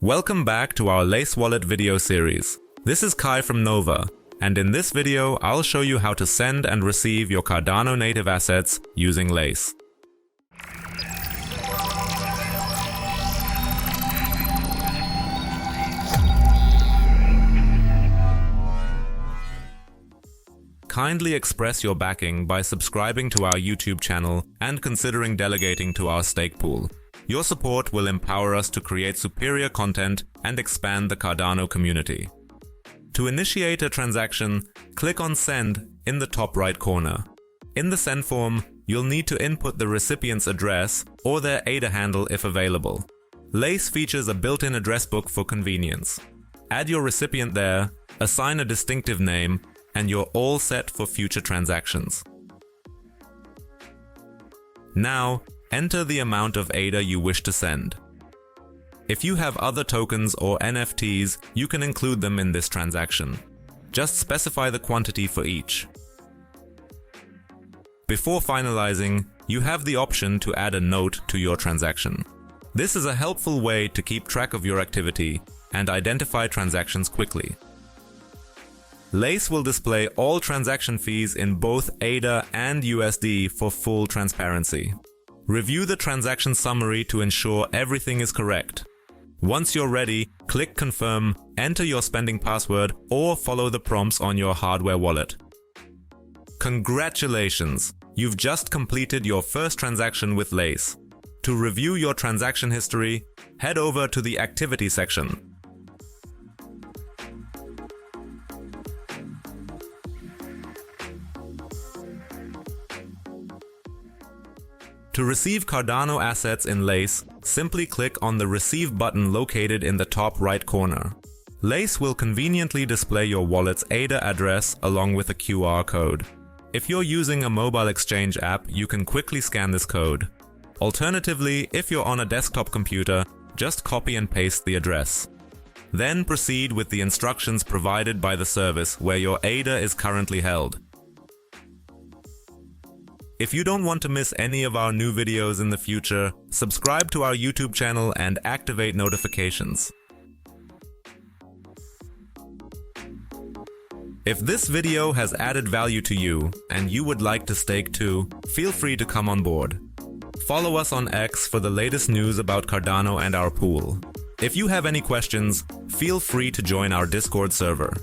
Welcome back to our Lace Wallet video series. This is Kai from Nova, and in this video I'll show you how to send and receive your Cardano native assets using Lace. Kindly express your backing by subscribing to our YouTube channel and considering delegating to our stake pool. Your support will empower us to create superior content and expand the Cardano community. To initiate a transaction, click on Send in the top right corner. In the send form, you'll need to input the recipient's address or their ADA handle if available. Lace features a built-in address book for convenience. Add your recipient there, assign a distinctive name, and you're all set for future transactions. Now, enter the amount of ADA you wish to send. If you have other tokens or NFTs, you can include them in this transaction. Just specify the quantity for each. Before finalizing, you have the option to add a note to your transaction. This is a helpful way to keep track of your activity and identify transactions quickly. Lace will display all transaction fees in both ADA and USD for full transparency. Review the transaction summary to ensure everything is correct. Once you're ready, click Confirm, enter your spending password, or follow the prompts on your hardware wallet. Congratulations! You've just completed your first transaction with Lace. To review your transaction history, head over to the Activity section. To receive Cardano assets in Lace, simply click on the Receive button located in the top right corner. Lace will conveniently display your wallet's ADA address along with a QR code. If you're using a mobile exchange app, you can quickly scan this code. Alternatively, if you're on a desktop computer, just copy and paste the address. Then proceed with the instructions provided by the service where your ADA is currently held. If you don't want to miss any of our new videos in the future, subscribe to our YouTube channel and activate notifications. If this video has added value to you and you would like to stake too, feel free to come on board. Follow us on X for the latest news about Cardano and our pool. If you have any questions, feel free to join our Discord server.